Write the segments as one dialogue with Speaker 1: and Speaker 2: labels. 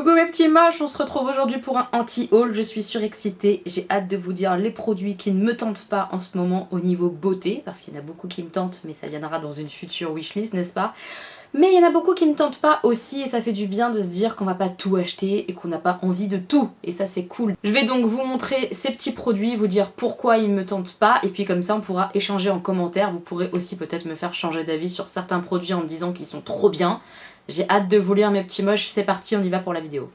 Speaker 1: Coucou mes petits moches, on se retrouve aujourd'hui pour un anti-haul, je suis surexcitée, j'ai hâte de vous dire les produits qui ne me tentent pas en ce moment au niveau beauté, parce qu'il y en a beaucoup qui me tentent, mais ça viendra dans une future wishlist, n'est-ce pas? Mais il y en a beaucoup qui me tentent pas aussi, et ça fait du bien de se dire qu'on va pas tout acheter et qu'on n'a pas envie de tout, et ça c'est cool. Je vais donc vous montrer ces petits produits, vous dire pourquoi ils me tentent pas, et puis comme ça on pourra échanger en commentaire, vous pourrez aussi peut-être me faire changer d'avis sur certains produits en me disant qu'ils sont trop bien. J'ai hâte de vous lire mes petits moches, c'est parti, on y va pour la vidéo.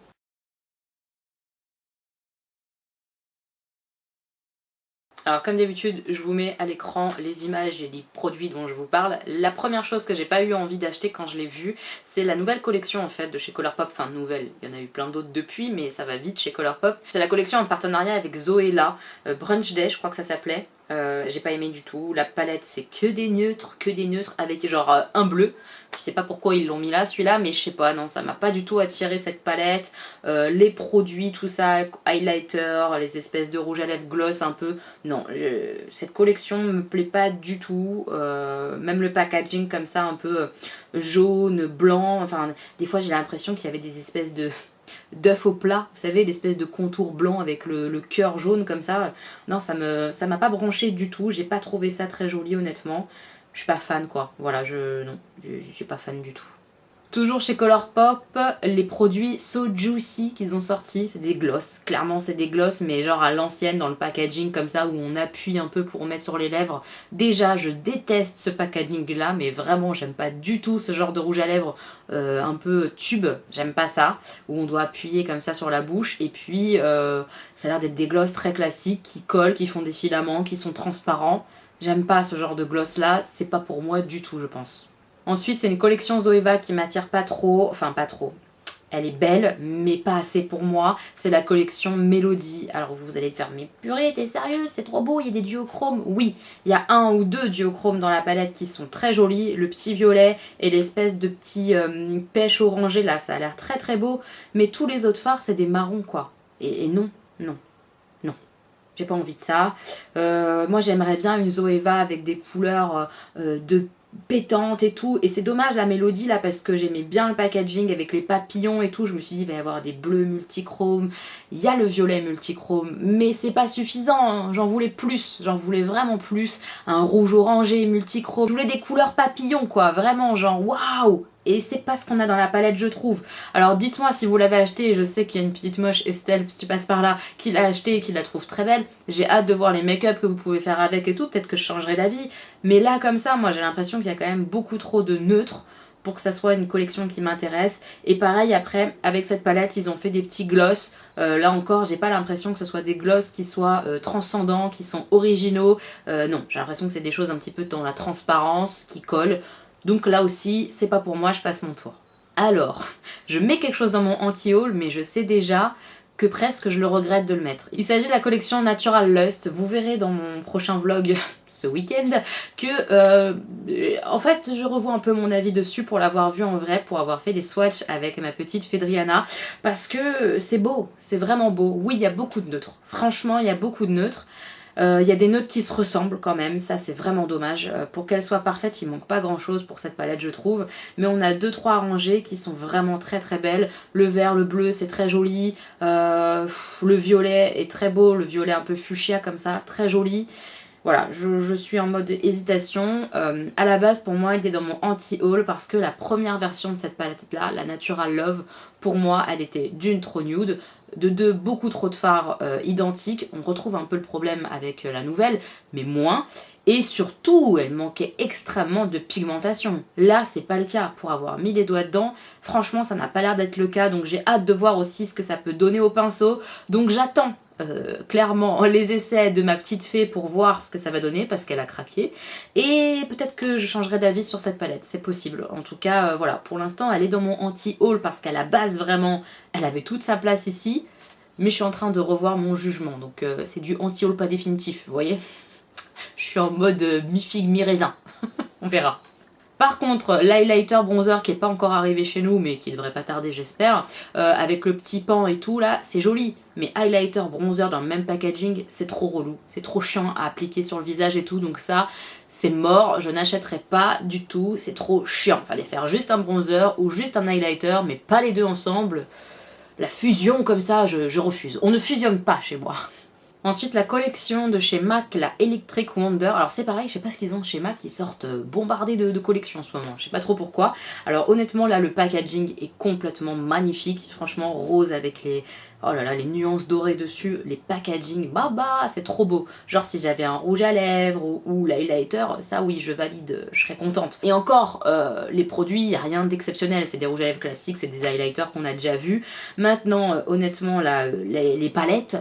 Speaker 1: Alors comme d'habitude, je vous mets à l'écran les images et les produits dont je vous parle. La première chose que j'ai pas eu envie d'acheter quand je l'ai vue, c'est la nouvelle collection en fait de chez Colourpop. Enfin nouvelle, il y en a eu plein d'autres depuis, mais ça va vite chez Colourpop. C'est la collection en partenariat avec Zoéla, Brunch Day je crois que ça s'appelait. J'ai pas aimé du tout. La palette c'est que des neutres avec genre un bleu. Je sais pas pourquoi ils l'ont mis là celui-là, mais je sais pas, non ça m'a pas du tout attiré cette palette. Les produits, tout ça, highlighter, les espèces de rouge à lèvres gloss un peu, non, cette collection me plaît pas du tout. Même le packaging comme ça un peu jaune, blanc, enfin des fois j'ai l'impression qu'il y avait des espèces de d'œufs au plat, vous savez, l'espèce de contour blanc avec le cœur jaune comme ça. Non, ça m'a pas branché du tout, j'ai pas trouvé ça très joli honnêtement. Je suis pas fan quoi, voilà, je suis pas fan du tout. Toujours chez Colourpop, les produits So Juicy qu'ils ont sortis, c'est des glosses. Clairement c'est des glosses mais genre à l'ancienne dans le packaging comme ça où on appuie un peu pour mettre sur les lèvres. Déjà je déteste ce packaging là mais vraiment j'aime pas du tout ce genre de rouge à lèvres un peu tube, j'aime pas ça. Où on doit appuyer comme ça sur la bouche et puis ça a l'air d'être des glosses très classiques qui collent, qui font des filaments, qui sont transparents. J'aime pas ce genre de gloss là, c'est pas pour moi du tout je pense. Ensuite, c'est une collection Zoeva qui m'attire pas trop, enfin pas trop. Elle est belle, mais pas assez pour moi. C'est la collection Mélodie. Alors vous allez me faire, mais purée, t'es sérieuse, c'est trop beau, il y a des duochromes. Oui, il y a un ou deux duochromes dans la palette qui sont très jolis. Le petit violet et l'espèce de petit pêche orangé là, ça a l'air très très beau. Mais tous les autres fards, c'est des marrons quoi. Et non, non, non. J'ai pas envie de ça. Moi j'aimerais bien une Zoeva avec des couleurs de pétante et tout, et c'est dommage la Mélodie là parce que j'aimais bien le packaging avec les papillons et tout, je me suis dit il va y avoir des bleus multichromes, il y a le violet multichrome mais c'est pas suffisant, hein. J'en voulais plus, j'en voulais vraiment plus, un rouge orangé multichrome, je voulais des couleurs papillons quoi, vraiment genre waouh. Et c'est pas ce qu'on a dans la palette je trouve. Alors dites-moi si vous l'avez acheté, je sais qu'il y a une petite moche, Estelle, si tu passes par là, qui l'a acheté et qui la trouve très belle. J'ai hâte de voir les make-up que vous pouvez faire avec et tout, peut-être que je changerai d'avis. Mais là comme ça, moi j'ai l'impression qu'il y a quand même beaucoup trop de neutres pour que ça soit une collection qui m'intéresse. Et pareil après, avec cette palette, ils ont fait des petits gloss. Là encore, j'ai pas l'impression que ce soit des gloss qui soient transcendants, qui sont originaux. Non, j'ai l'impression que c'est des choses un petit peu dans la transparence, qui collent. Donc là aussi, c'est pas pour moi, je passe mon tour. Alors, je mets quelque chose dans mon anti-haul, mais je sais déjà que presque je le regrette de le mettre. Il s'agit de la collection Natural Lust. Vous verrez dans mon prochain vlog ce week-end que en fait je revois un peu mon avis dessus pour l'avoir vu en vrai, pour avoir fait les swatchs avec ma petite Fedriana, parce que c'est beau, c'est vraiment beau. Oui, il y a beaucoup de neutres, franchement il y a beaucoup de neutres. Il y a des neutres qui se ressemblent quand même, ça c'est vraiment dommage. Pour qu'elle soit parfaite, il manque pas grand chose pour cette palette je trouve. Mais on a 2-3 rangées qui sont vraiment très très belles. Le vert, le bleu c'est très joli. Le violet est très beau, le violet un peu fuchsia comme ça, très joli. Voilà, je suis en mode hésitation. À la base, pour moi, elle était dans mon anti-haul parce que la première version de cette palette-là, la Natural Love, pour moi, elle était d'une trop nude, de deux beaucoup trop de fards identiques. On retrouve un peu le problème avec la nouvelle, mais moins. Et surtout, elle manquait extrêmement de pigmentation. Là, c'est pas le cas. Pour avoir mis les doigts dedans, franchement, ça n'a pas l'air d'être le cas. Donc j'ai hâte de voir aussi ce que ça peut donner au pinceau. Donc j'attends clairement les essais de ma petite fée pour voir ce que ça va donner parce qu'elle a craqué. Et peut-être que je changerai d'avis sur cette palette, c'est possible. En tout cas, voilà, pour l'instant, elle est dans mon anti-haul parce qu'à la base, vraiment, elle avait toute sa place ici. Mais je suis en train de revoir mon jugement. Donc c'est du anti-haul pas définitif, vous voyez. Je suis en mode mi-figue, mi-raisin. On verra. Par contre, l'highlighter bronzer qui n'est pas encore arrivé chez nous, mais qui devrait pas tarder j'espère, avec le petit pan et tout là, c'est joli. Mais highlighter bronzer dans le même packaging, c'est trop relou. C'est trop chiant à appliquer sur le visage et tout, donc ça, c'est mort. Je n'achèterai pas du tout, c'est trop chiant. Fallait faire juste un bronzer ou juste un highlighter, mais pas les deux ensemble. la fusion comme ça, je refuse. On ne fusionne pas chez moi. Ensuite, la collection de chez MAC, la Electric Wonder. Alors c'est pareil, je sais pas ce qu'ils ont chez MAC, ils sortent bombardés de collections en ce moment, je sais pas trop pourquoi. Alors honnêtement là, le packaging est complètement magnifique, franchement rose avec les... Oh là là, les nuances dorées dessus, les packaging, c'est trop beau. Genre si j'avais un rouge à lèvres ou l'highlighter, ça oui, je valide, je serais contente. Et encore, les produits, il n'y a rien d'exceptionnel, c'est des rouges à lèvres classiques, c'est des highlighters qu'on a déjà vus. Maintenant, honnêtement, là, les palettes,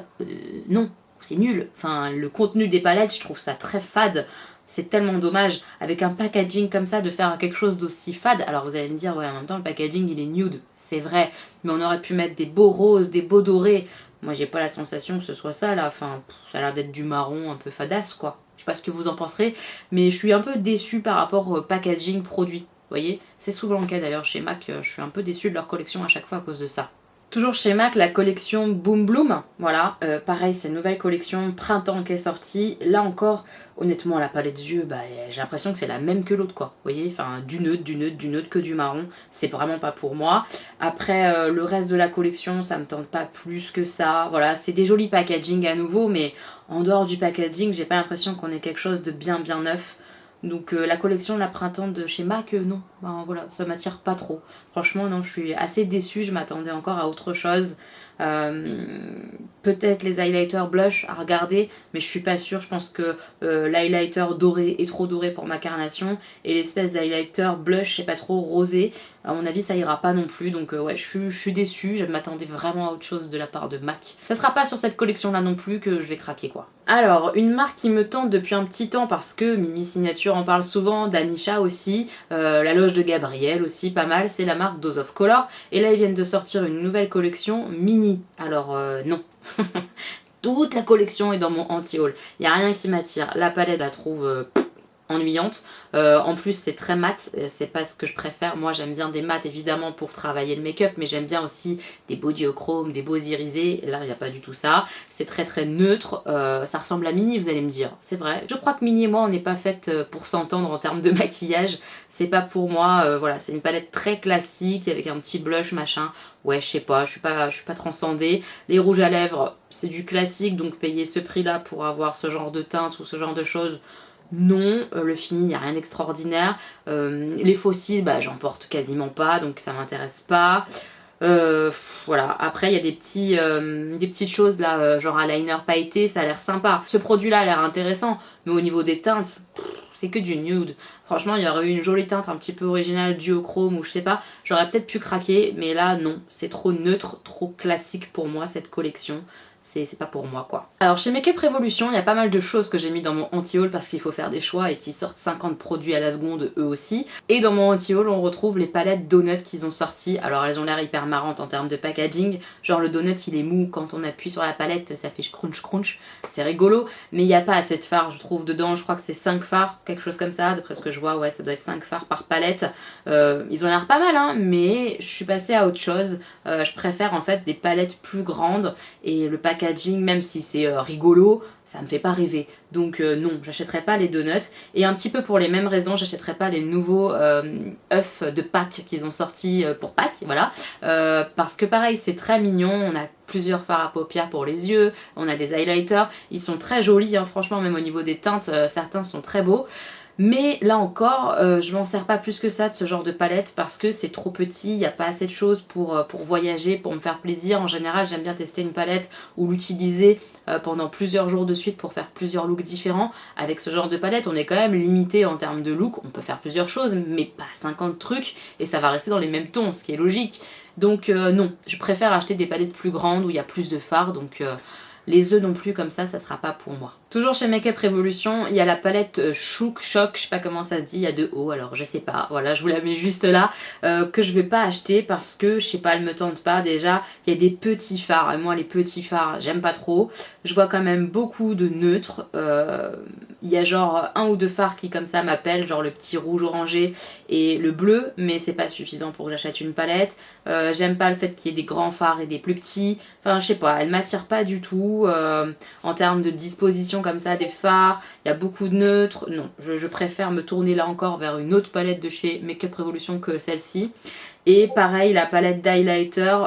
Speaker 1: non. C'est nul, enfin le contenu des palettes je trouve ça très fade, c'est tellement dommage avec un packaging comme ça de faire quelque chose d'aussi fade. Alors vous allez me dire ouais en même temps le packaging il est nude, c'est vrai, mais on aurait pu mettre des beaux roses, des beaux dorés. Moi j'ai pas la sensation que ce soit ça là, enfin ça a l'air d'être du marron un peu fadasse quoi. Je sais pas ce que vous en penserez, mais je suis un peu déçue par rapport au packaging produit. Vous voyez, c'est souvent le cas d'ailleurs chez MAC, je suis un peu déçue de leur collection à chaque fois à cause de ça. Toujours chez MAC, la collection Boom Bloom, voilà, pareil c'est une nouvelle collection printemps qui est sortie, là encore, honnêtement la palette d'yeux, j'ai l'impression que c'est la même que l'autre quoi, vous voyez, enfin du neutre que du marron, c'est vraiment pas pour moi. Après le reste de la collection, ça me tente pas plus que ça, voilà, c'est des jolis packaging à nouveau, mais en dehors du packaging, j'ai pas l'impression qu'on ait quelque chose de bien neuf. Donc la collection de la printemps de chez MAC, non, voilà, ça m'attire pas trop. Franchement, non, je suis assez déçue, je m'attendais encore à autre chose. Peut-être les highlighters blush à regarder, mais je suis pas sûre, je pense que l'highlighter doré est trop doré pour ma carnation, et l'espèce d'highlighter blush, je sais pas trop, rosé, à mon avis ça ira pas non plus, donc ouais, je suis déçue, je m'attendais vraiment à autre chose de la part de MAC. Ça sera pas sur cette collection là non plus que je vais craquer quoi. Alors, une marque qui me tente depuis un petit temps parce que Mimi Signature en parle souvent, Danisha aussi, la loge de Gabriel aussi, pas mal, c'est la marque Dose of Color, et là ils viennent de sortir une nouvelle collection mini, alors non. Toute la collection est dans mon anti-haul, il n'y a rien qui m'attire, la palette je la trouve ennuyante, en plus c'est très mat, c'est pas ce que je préfère, moi j'aime bien des mats évidemment pour travailler le make-up, mais j'aime bien aussi des beaux duochromes, des beaux irisés, là il n'y a pas du tout ça, c'est très neutre, ça ressemble à Mini vous allez me dire, c'est vrai, je crois que Mini et moi on n'est pas faites pour s'entendre en termes de maquillage, c'est pas pour moi, voilà, c'est une palette très classique avec un petit blush machin, ouais je sais pas, je suis pas transcendée, les rouges à lèvres c'est du classique, donc payer ce prix là pour avoir ce genre de teinte ou ce genre de choses, non, le fini, il n'y a rien d'extraordinaire. Les fossiles, j'en porte quasiment pas, donc ça m'intéresse pas. Voilà, après il y a des petites choses là, genre un liner pailleté, ça a l'air sympa. Ce produit là a l'air intéressant, mais au niveau des teintes, c'est que du nude. Franchement, il y aurait eu une jolie teinte un petit peu originale, duochrome ou je sais pas, j'aurais peut-être pu craquer, mais là non, c'est trop neutre, trop classique pour moi cette collection. C'est pas pour moi quoi. Alors chez Makeup Revolution, il y a pas mal de choses que j'ai mis dans mon anti-haul parce qu'il faut faire des choix et qu'ils sortent 50 produits à la seconde eux aussi. Et dans mon anti-haul, on retrouve les palettes Donut qu'ils ont sorties. Alors elles ont l'air hyper marrantes en termes de packaging. Genre le donut il est mou, quand on appuie sur la palette ça fait crunch, c'est rigolo. Mais il n'y a pas assez de fards je trouve dedans, je crois que c'est 5 fards, quelque chose comme ça. D'après ce que je vois, ouais ça doit être 5 fards par palette. Ils ont l'air pas mal hein, mais je suis passée à autre chose. Je préfère en fait des palettes plus grandes et le packaging, même si c'est rigolo, ça me fait pas rêver. Donc non, j'achèterai pas les donuts. Et un petit peu pour les mêmes raisons, j'achèterai pas les nouveaux œufs de Pâques qu'ils ont sortis pour Pâques, voilà. Parce que pareil, c'est très mignon, on a plusieurs fards à paupières pour les yeux, on a des highlighters, ils sont très jolis, hein, franchement, même au niveau des teintes, certains sont très beaux. Mais là encore, je m'en sers pas plus que ça de ce genre de palette parce que c'est trop petit, il n'y a pas assez de choses pour voyager, pour me faire plaisir. En général, j'aime bien tester une palette ou l'utiliser pendant plusieurs jours de suite pour faire plusieurs looks différents. Avec ce genre de palette, on est quand même limité en termes de look, on peut faire plusieurs choses, mais pas 50 trucs, et ça va rester dans les mêmes tons, ce qui est logique. Donc non, je préfère acheter des palettes plus grandes où il y a plus de fards, donc les œufs non plus comme ça sera pas pour moi. Toujours chez Makeup Revolution, il y a la palette Chouk, Choc, je sais pas comment ça se dit, il y a 2 O, alors je sais pas, voilà, je vous la mets juste là, que je vais pas acheter parce que, je sais pas, elle me tente pas. Déjà, il y a des petits fards, et moi les petits fards, j'aime pas trop. Je vois quand même beaucoup de neutres, il y a genre 1 ou 2 fards qui comme ça m'appellent, genre le petit rouge orangé et le bleu, mais c'est pas suffisant pour que j'achète une palette. J'aime pas le fait qu'il y ait des grands fards et des plus petits, enfin je sais pas, elle m'attire pas du tout, en termes de disposition comme ça, des fards, il y a beaucoup de neutres, non, je préfère me tourner là encore vers une autre palette de chez Makeup Revolution que celle-ci. Et pareil, la palette d'highlighter,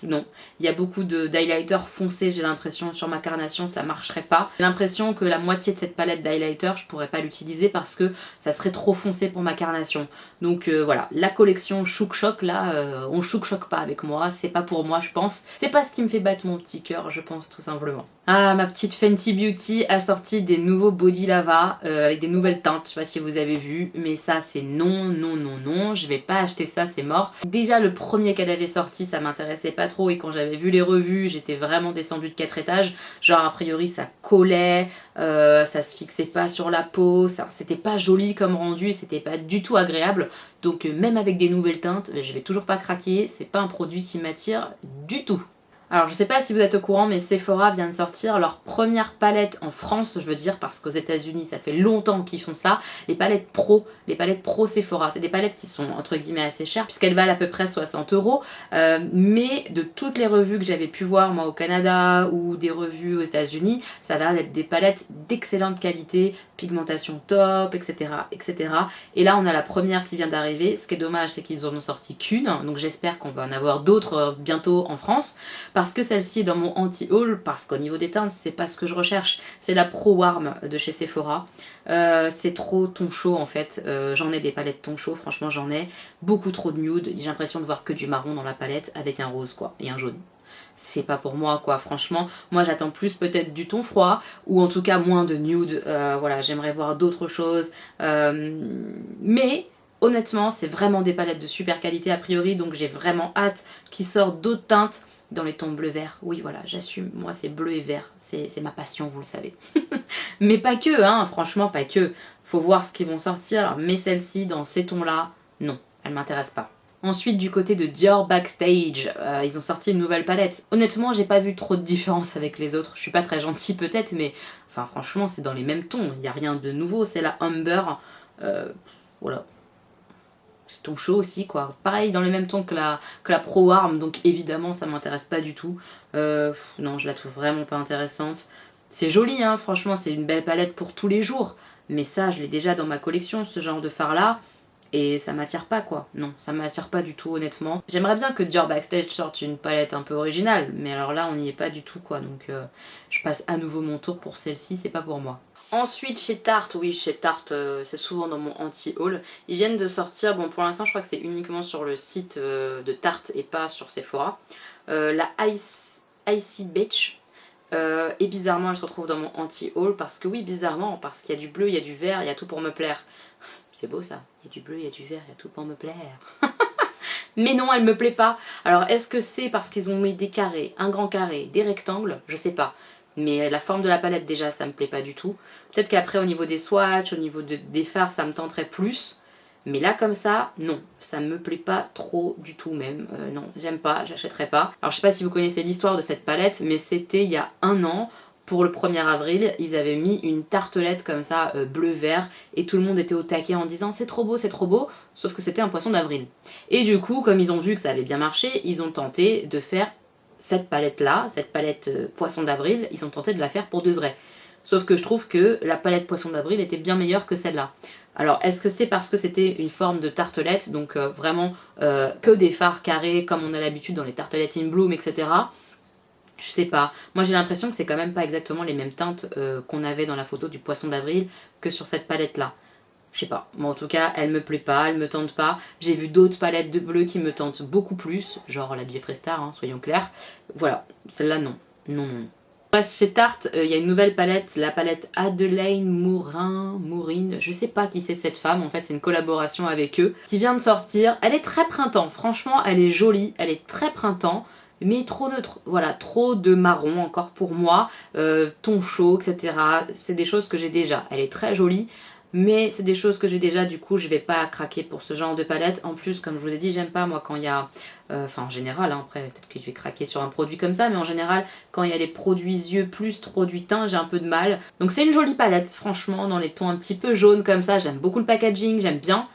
Speaker 1: non. Il y a beaucoup d'highlighter foncé, j'ai l'impression, sur ma carnation, ça marcherait pas. J'ai l'impression que la moitié de cette palette d'highlighter, je pourrais pas l'utiliser parce que ça serait trop foncé pour ma carnation. Donc voilà, la collection Chouk Choc, là, on chouk choc pas avec moi, c'est pas pour moi, je pense. C'est pas ce qui me fait battre mon petit cœur, je pense, tout simplement. Ah, ma petite Fenty Beauty a sorti des nouveaux Body Lava avec des nouvelles teintes, je sais pas si vous avez vu, mais ça c'est non, non, non, non, je vais pas acheter ça, c'est mort. Déjà le premier qu'elle avait sorti, ça m'intéressait pas trop et quand j'avais vu les revues, j'étais vraiment descendue de 4 étages, genre a priori ça collait, ça se fixait pas sur la peau, c'était pas joli comme rendu, c'était pas du tout agréable, donc même avec des nouvelles teintes, je vais toujours pas craquer, c'est pas un produit qui m'attire du tout. Alors je sais pas si vous êtes au courant mais Sephora vient de sortir leur première palette en France, je veux dire, parce qu'aux États-Unis ça fait longtemps qu'ils font ça, les palettes pro Sephora. C'est des palettes qui sont entre guillemets assez chères puisqu'elles valent à peu près 60 €, mais de toutes les revues que j'avais pu voir moi au Canada ou des revues aux États-Unis, ça va être des palettes d'excellente qualité, pigmentation top, etc., etc. Et là on a la première qui vient d'arriver. Ce qui est dommage c'est qu'ils en ont sorti qu'une, donc j'espère qu'on va en avoir d'autres bientôt en France. Parce que celle-ci est dans mon anti-haul, parce qu'au niveau des teintes, c'est pas ce que je recherche. C'est la Pro Warm de chez Sephora. C'est trop ton chaud en fait. J'en ai des palettes ton chaud, franchement j'en ai. Beaucoup trop de nude. J'ai l'impression de voir que du marron dans la palette avec un rose quoi, et un jaune. C'est pas pour moi quoi, franchement. Moi j'attends plus peut-être du ton froid, ou en tout cas moins de nude. Voilà, j'aimerais voir d'autres choses. Mais... honnêtement, c'est vraiment des palettes de super qualité a priori, donc j'ai vraiment hâte qu'ils sortent d'autres teintes dans les tons bleu-vert. Oui, voilà, j'assume, moi c'est bleu et vert, c'est ma passion, vous le savez. Mais pas que, hein, franchement, pas que. Faut voir ce qu'ils vont sortir, mais celle-ci, dans ces tons-là, non, elle m'intéresse pas. Ensuite, du côté de Dior Backstage, ils ont sorti une nouvelle palette. Honnêtement, j'ai pas vu trop de différence avec les autres. Je suis pas très gentille peut-être, mais enfin franchement, c'est dans les mêmes tons. Il n'y a rien de nouveau, c'est la Amber. Voilà. C'est ton chaud aussi quoi, pareil dans le même ton que la Pro Warm, donc évidemment ça m'intéresse pas du tout. Non, je la trouve vraiment pas intéressante. C'est joli hein, franchement c'est une belle palette pour tous les jours, mais ça je l'ai déjà dans ma collection, ce genre de fard là, et ça m'attire pas quoi, non ça m'attire pas du tout honnêtement. J'aimerais bien que Dior Backstage sorte une palette un peu originale, mais alors là on n'y est pas du tout quoi, donc je passe à nouveau mon tour pour celle-ci, c'est pas pour moi. Ensuite chez Tarte, oui chez Tarte c'est souvent dans mon anti-haul, ils viennent de sortir, bon pour l'instant je crois que c'est uniquement sur le site de Tarte et pas sur Sephora, la Icy Beach, et bizarrement elle se retrouve dans mon anti-haul parce que oui bizarrement, parce qu'il y a du bleu, il y a du vert, il y a tout pour me plaire. C'est beau ça, il y a du bleu, il y a du vert, il y a tout pour me plaire. Mais non elle me plaît pas. Alors est-ce que c'est parce qu'ils ont mis des carrés, un grand carré, des rectangles, je sais pas. Mais la forme de la palette déjà ça me plaît pas du tout. Peut-être qu'après au niveau des swatchs, au niveau des fards ça me tenterait plus. Mais là comme ça, non, ça me plaît pas trop du tout même. Non, j'aime pas, j'achèterai pas. Alors je sais pas si vous connaissez l'histoire de cette palette, mais c'était il y a un an. Pour le 1er avril, ils avaient mis une tartelette comme ça, bleu-vert, et tout le monde était au taquet en disant c'est trop beau, sauf que c'était un poisson d'avril. Et du coup, comme ils ont vu que ça avait bien marché, ils ont tenté de faire cette palette là, cette palette poisson d'avril, ils ont tenté de la faire pour de vrai. Sauf que je trouve que la palette poisson d'avril était bien meilleure que celle-là. Alors est-ce que c'est parce que c'était une forme de tartelette, donc vraiment que des fards carrés comme on a l'habitude dans les tartelettes in bloom, etc. Je sais pas, moi j'ai l'impression que c'est quand même pas exactement les mêmes teintes qu'on avait dans la photo du poisson d'avril que sur cette palette là. Je sais pas, moi en tout cas elle me plaît pas, elle me tente pas. J'ai vu d'autres palettes de bleu qui me tentent beaucoup plus, genre la Jeffree Star, hein, soyons clairs. Voilà, celle-là non, non, non. Chez Tarte, il y a une nouvelle palette, la palette Adelaine Mourine, je sais pas qui c'est cette femme, en fait c'est une collaboration avec eux, qui vient de sortir. Elle est très printemps, franchement elle est jolie, elle est très printemps, mais trop neutre, voilà, trop de marron encore pour moi, ton chaud, etc. C'est des choses que j'ai déjà, elle est très jolie, mais c'est des choses que j'ai déjà, du coup je vais pas craquer pour ce genre de palette. En plus comme je vous ai dit, j'aime pas moi quand il y a, enfin en général, hein, après peut-être que je vais craquer sur un produit comme ça, mais en général quand il y a les produits yeux plus produits teint, j'ai un peu de mal. Donc c'est une jolie palette franchement, dans les tons un petit peu jaunes comme ça, j'aime beaucoup le packaging, j'aime bien.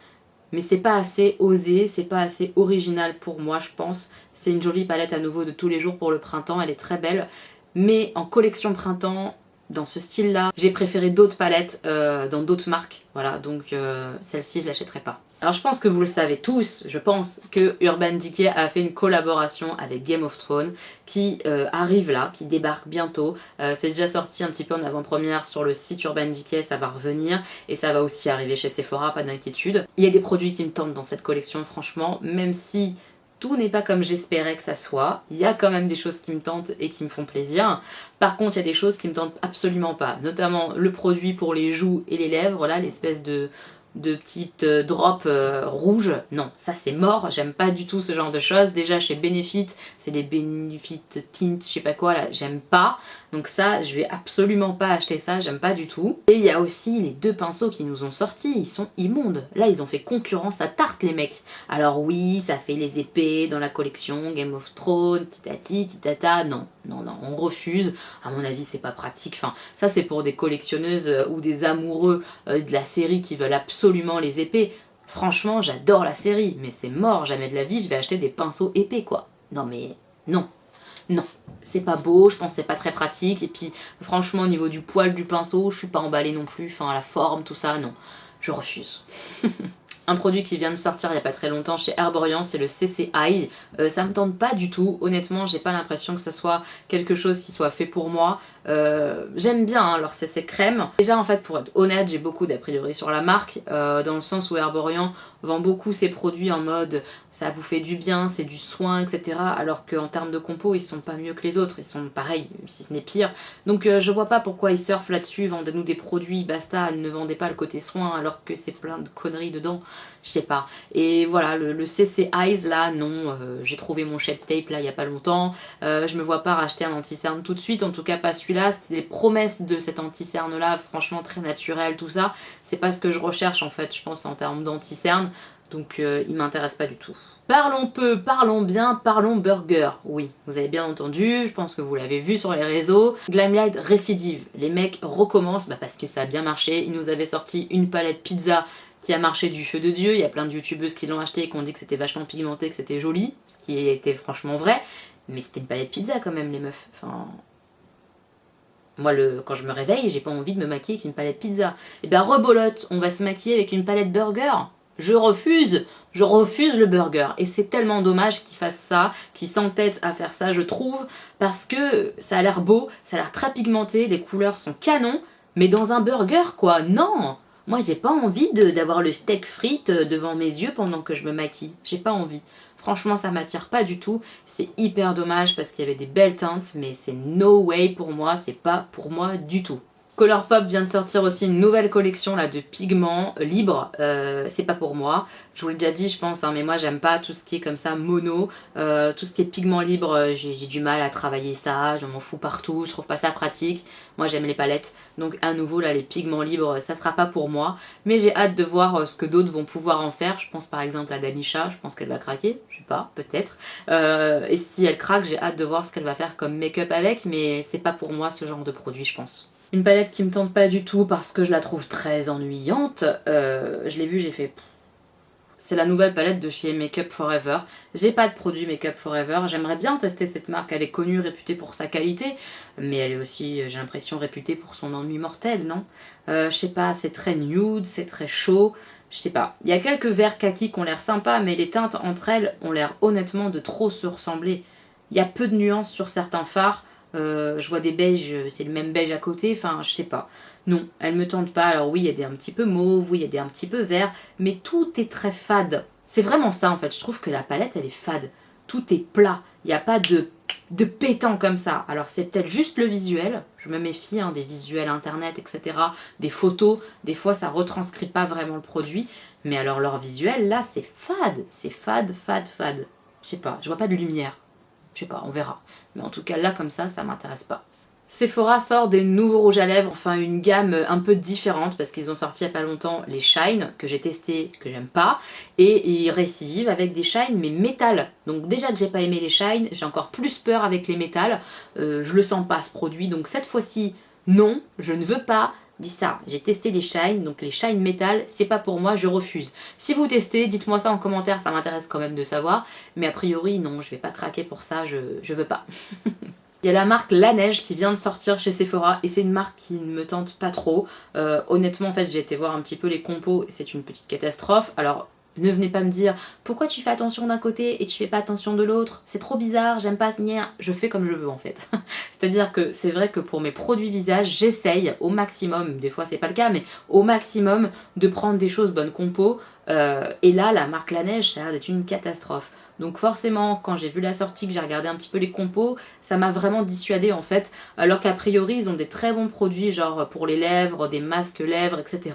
Speaker 1: Mais c'est pas assez osé, c'est pas assez original pour moi je pense. C'est une jolie palette à nouveau de tous les jours pour le printemps, elle est très belle. Mais en collection printemps, dans ce style-là. J'ai préféré d'autres palettes dans d'autres marques, voilà, donc celle-ci je l'achèterai pas. Alors je pense que vous le savez tous, je pense que Urban Decay a fait une collaboration avec Game of Thrones qui arrive là, qui débarque bientôt. C'est déjà sorti un petit peu en avant-première sur le site Urban Decay, ça va revenir et ça va aussi arriver chez Sephora, pas d'inquiétude. Il y a des produits qui me tentent dans cette collection franchement, même si tout n'est pas comme j'espérais que ça soit. Il y a quand même des choses qui me tentent et qui me font plaisir. Par contre, il y a des choses qui me tentent absolument pas. Notamment le produit pour les joues et les lèvres, là, l'espèce de petites drops rouges. Non, ça c'est mort, j'aime pas du tout ce genre de choses. Déjà chez Benefit, c'est les Benefit Tint, je sais pas quoi là, j'aime pas. Donc ça, je vais absolument pas acheter ça, j'aime pas du tout. Et il y a aussi les 2 pinceaux qui nous ont sortis, ils sont immondes. Là, ils ont fait concurrence à Tarte les mecs. Alors oui, ça fait les épées dans la collection Game of Thrones, titati, titata, non. Non, non, on refuse. À mon avis, c'est pas pratique. Enfin, ça c'est pour des collectionneuses ou des amoureux de la série qui veulent absolument les épées. Franchement, j'adore la série, mais c'est mort, jamais de la vie, je vais acheter des pinceaux épais, quoi. Non mais, non. Non, c'est pas beau, je pense que c'est pas très pratique, et puis franchement au niveau du poil du pinceau, je suis pas emballée non plus, enfin la forme, tout ça, non, je refuse. Un produit qui vient de sortir il n'y a pas très longtemps chez Herborian, c'est le CC Eye. Ça me tente pas du tout, honnêtement, j'ai pas l'impression que ce soit quelque chose qui soit fait pour moi. J'aime bien hein, leur CC crème. Déjà en fait, pour être honnête, j'ai beaucoup d'a priori sur la marque, dans le sens où Herborian vend beaucoup ses produits en mode ça vous fait du bien, c'est du soin, etc. Alors qu'en termes de compo, ils sont pas mieux que les autres, ils sont pareils, si ce n'est pire. Donc je vois pas pourquoi ils surfent là-dessus, vendez-nous des produits, basta, ne vendez pas le côté soin alors que c'est plein de conneries dedans, je sais pas. Et voilà, le CC Eyes là, non, j'ai trouvé mon shape tape là il y a pas longtemps, je me vois pas racheter un anti-cerne tout de suite, en tout cas pas celui-là, c'est les promesses de cet anti-cerne là, franchement très naturel, tout ça, c'est pas ce que je recherche en fait, je pense en termes d'anti-cerne. Donc il m'intéresse pas du tout. Parlons peu, parlons bien, parlons burger. Oui, vous avez bien entendu, je pense que vous l'avez vu sur les réseaux. Glamlite récidive, les mecs recommencent parce que ça a bien marché. Ils nous avaient sorti une palette pizza qui a marché du feu de Dieu. Il y a plein de youtubeuses qui l'ont acheté et qui ont dit que c'était vachement pigmenté, que c'était joli, ce qui était franchement vrai. Mais c'était une palette pizza quand même les meufs. Enfin... Moi, quand je me réveille, j'ai pas envie de me maquiller avec une palette pizza. Et ben rebolote, on va se maquiller avec une palette burger. Je refuse le burger. Et c'est tellement dommage qu'ils fassent ça, qu'ils s'entêtent à faire ça, je trouve, parce que ça a l'air beau, ça a l'air très pigmenté, les couleurs sont canons, mais dans un burger, quoi, non! Moi, j'ai pas envie d'avoir le steak frites devant mes yeux pendant que je me maquille. J'ai pas envie. Franchement, ça m'attire pas du tout. C'est hyper dommage parce qu'il y avait des belles teintes, mais c'est no way pour moi, c'est pas pour moi du tout. Colourpop vient de sortir aussi une nouvelle collection là de pigments libres, c'est pas pour moi, je vous l'ai déjà dit je pense, hein, mais moi j'aime pas tout ce qui est comme ça mono, tout ce qui est pigments libres, j'ai du mal à travailler ça, je m'en fous partout, je trouve pas ça pratique, moi j'aime les palettes, donc à nouveau là les pigments libres ça sera pas pour moi, mais j'ai hâte de voir ce que d'autres vont pouvoir en faire, je pense par exemple à Danisha, je pense qu'elle va craquer, je sais pas, peut-être, et si elle craque j'ai hâte de voir ce qu'elle va faire comme make-up avec, mais c'est pas pour moi ce genre de produit je pense. Une palette qui me tente pas du tout parce que je la trouve très ennuyante. Je l'ai vue, j'ai fait... C'est la nouvelle palette de chez Make Up For Ever. J'ai pas de produit Make Up For Ever. J'aimerais bien tester cette marque. Elle est connue, réputée pour sa qualité. Mais elle est aussi, j'ai l'impression, réputée pour son ennui mortel, non? Je sais pas, c'est très nude, c'est très chaud. Je sais pas. Il y a quelques verts kaki qui ont l'air sympas, mais les teintes entre elles ont l'air honnêtement de trop se ressembler. Il y a peu de nuances sur certains fards. Je vois des beiges, c'est le même beige à côté, enfin je sais pas. Non, elle me tente pas. Alors oui, il y a des un petit peu mauve, oui, il y a des un petit peu vert, mais tout est très fade. C'est vraiment ça en fait, je trouve que la palette elle est fade. Tout est plat, il n'y a pas de pétant comme ça. Alors c'est peut-être juste le visuel, je me méfie hein, des visuels internet, etc. Des photos, des fois ça retranscrit pas vraiment le produit, mais alors leur visuel là c'est fade, fade. Je sais pas, je vois pas de lumière. Je sais pas, on verra. Mais en tout cas, là, comme ça m'intéresse pas. Sephora sort des nouveaux rouges à lèvres, enfin une gamme un peu différente parce qu'ils ont sorti il y a pas longtemps les Shine, que j'ai testé, que j'aime pas, et ils récidivent avec des Shine mais métal. Donc déjà que j'ai pas aimé les Shine, j'ai encore plus peur avec les métal. Je le sens pas ce produit, donc cette fois-ci, non, je ne veux pas. Dis ça, j'ai testé les Shine, donc les Shine métal, c'est pas pour moi, je refuse. Si vous testez, dites-moi ça en commentaire, ça m'intéresse quand même de savoir, mais a priori non, je vais pas craquer pour ça, je veux pas. Il y a la marque La Neige qui vient de sortir chez Sephora et c'est une marque qui ne me tente pas trop. Honnêtement en fait j'ai été voir un petit peu les compos et c'est une petite catastrophe. Alors ne venez pas me dire pourquoi tu fais attention d'un côté et tu fais pas attention de l'autre, c'est trop bizarre, j'aime pas signer. Je fais comme je veux en fait. C'est-à-dire que c'est vrai que pour mes produits visage, j'essaye au maximum, des fois c'est pas le cas, mais au maximum de prendre des choses bonnes compo. Et là la marque La Neige ça a l'air d'être une catastrophe. Donc forcément quand j'ai vu la sortie, que j'ai regardé un petit peu les compos, ça m'a vraiment dissuadée en fait. Alors qu'a priori ils ont des très bons produits genre pour les lèvres, des masques lèvres, etc.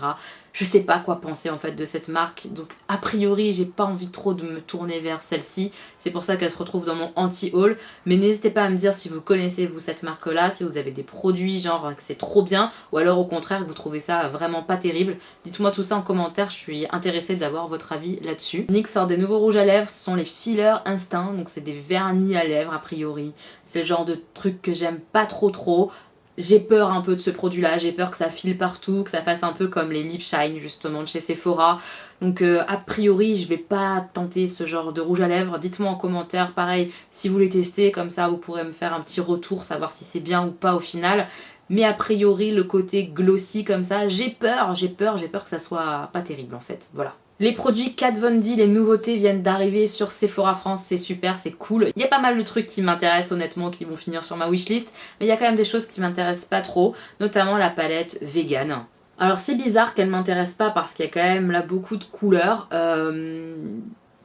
Speaker 1: Je sais pas quoi penser en fait de cette marque, donc a priori j'ai pas envie trop de me tourner vers celle-ci, c'est pour ça qu'elle se retrouve dans mon anti-haul, mais n'hésitez pas à me dire si vous connaissez vous cette marque là, si vous avez des produits genre que c'est trop bien, ou alors au contraire que vous trouvez ça vraiment pas terrible, dites-moi tout ça en commentaire, je suis intéressée d'avoir votre avis là-dessus. NYX sort des nouveaux rouges à lèvres, ce sont les Filler Instinct, donc c'est des vernis à lèvres a priori, c'est le genre de truc que j'aime pas trop. J'ai peur un peu de ce produit là, j'ai peur que ça file partout, que ça fasse un peu comme les Lip Shine justement de chez Sephora. Donc a priori je vais pas tenter ce genre de rouge à lèvres. Dites-moi en commentaire pareil si vous les testez, comme ça vous pourrez me faire un petit retour, savoir si c'est bien ou pas au final. Mais a priori le côté glossy comme ça, j'ai peur que ça soit pas terrible en fait, voilà. Les produits Kat Von D, les nouveautés viennent d'arriver sur Sephora France, c'est super, c'est cool. Il y a pas mal de trucs qui m'intéressent honnêtement, qui vont finir sur ma wishlist, mais il y a quand même des choses qui m'intéressent pas trop, notamment la palette vegan. Alors c'est bizarre qu'elle m'intéresse pas parce qu'il y a quand même là beaucoup de couleurs. Je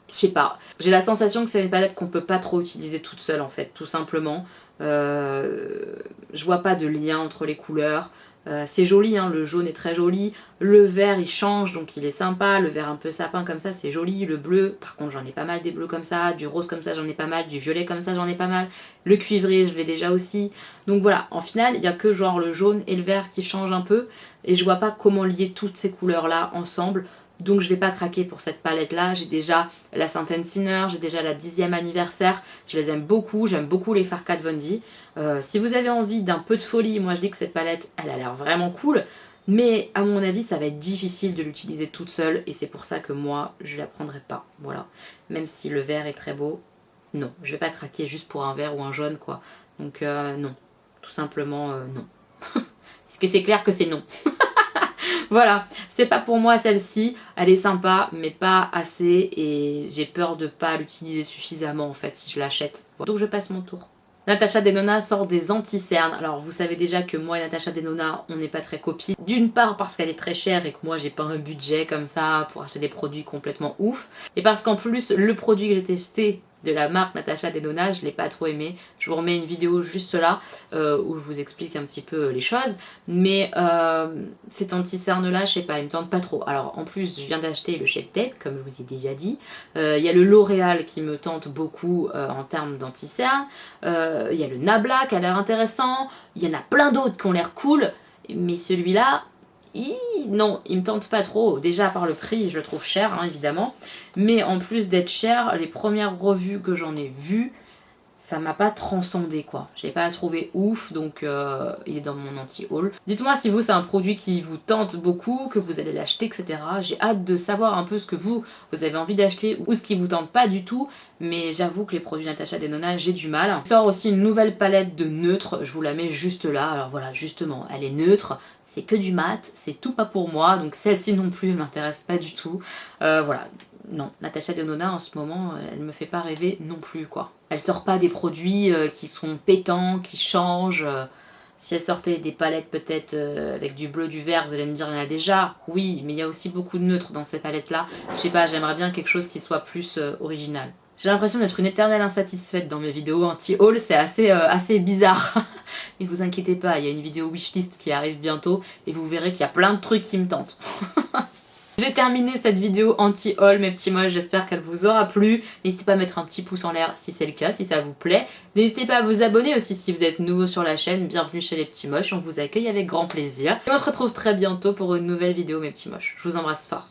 Speaker 1: sais pas. J'ai la sensation que c'est une palette qu'on peut pas trop utiliser toute seule en fait, tout simplement. Je vois pas de lien entre les couleurs. C'est joli, hein, le jaune est très joli, le vert il change donc il est sympa, le vert un peu sapin comme ça c'est joli, le bleu par contre j'en ai pas mal des bleus comme ça, du rose comme ça j'en ai pas mal, du violet comme ça j'en ai pas mal, le cuivré je l'ai déjà aussi, donc voilà, en final il y a que genre le jaune et le vert qui changent un peu et je vois pas comment lier toutes ces couleurs là ensemble. Donc je vais pas craquer pour cette palette là, j'ai déjà la Saint Sinner, j'ai déjà la 10e anniversaire, je les aime beaucoup, j'aime beaucoup les fards Kat Von D. Si vous avez envie d'un peu de folie, moi je dis que cette palette elle a l'air vraiment cool, mais à mon avis ça va être difficile de l'utiliser toute seule et c'est pour ça que moi je la prendrai pas, voilà. Même si le vert est très beau, non, je vais pas craquer juste pour un vert ou un jaune quoi, donc non, tout simplement non. Est-ce que c'est clair que c'est non? Voilà, c'est pas pour moi celle-ci, elle est sympa mais pas assez et j'ai peur de pas l'utiliser suffisamment en fait si je l'achète. Donc je passe mon tour. Natasha Denona sort des anti-cernes. Alors vous savez déjà que moi et Natasha Denona on n'est pas très copines. D'une part parce qu'elle est très chère et que moi j'ai pas un budget comme ça pour acheter des produits complètement ouf. Et parce qu'en plus le produit que j'ai testé de la marque Natasha Denona, je l'ai pas trop aimé. Je vous remets une vidéo juste là où je vous explique un petit peu les choses. Mais cet anti-cerne là, je sais pas, il me tente pas trop. Alors en plus je viens d'acheter le Shape Tape, comme je vous ai déjà dit. Il y a le L'Oréal qui me tente beaucoup en termes d'anti-cerne. Il y a le Nabla qui a l'air intéressant. Il y en a plein d'autres qui ont l'air cool. Mais celui-là, non, il me tente pas trop. Déjà par le prix, je le trouve cher, hein, évidemment. Mais en plus d'être cher, les premières revues que j'en ai vues, ça m'a pas transcendé quoi. Je l'ai pas trouvé ouf, donc il est dans mon anti-haul. Dites-moi si vous c'est un produit qui vous tente beaucoup, que vous allez l'acheter, etc. J'ai hâte de savoir un peu ce que vous avez envie d'acheter ou ce qui vous tente pas du tout. Mais j'avoue que les produits Natasha Denona, j'ai du mal. Il sort aussi une nouvelle palette de neutres, je vous la mets juste là. Alors voilà, justement, elle est neutre. C'est que du mat, c'est tout pas pour moi, donc celle-ci non plus, elle m'intéresse pas du tout. Voilà, non, Natasha Denona en ce moment, elle me fait pas rêver non plus quoi. Elle sort pas des produits qui sont pétants, qui changent. Si elle sortait des palettes peut-être avec du bleu, du vert, vous allez me dire il y en a déjà. Oui, mais il y a aussi beaucoup de neutres dans ces palettes là. Je sais pas, j'aimerais bien quelque chose qui soit plus original. J'ai l'impression d'être une éternelle insatisfaite dans mes vidéos anti-haul, c'est assez bizarre. Mais vous inquiétez pas, il y a une vidéo wishlist qui arrive bientôt et vous verrez qu'il y a plein de trucs qui me tentent. J'ai terminé cette vidéo anti-haul mes petits moches, j'espère qu'elle vous aura plu. N'hésitez pas à mettre un petit pouce en l'air si c'est le cas, si ça vous plaît. N'hésitez pas à vous abonner aussi si vous êtes nouveau sur la chaîne, bienvenue chez les petits moches, on vous accueille avec grand plaisir. Et on se retrouve très bientôt pour une nouvelle vidéo mes petits moches. Je vous embrasse fort.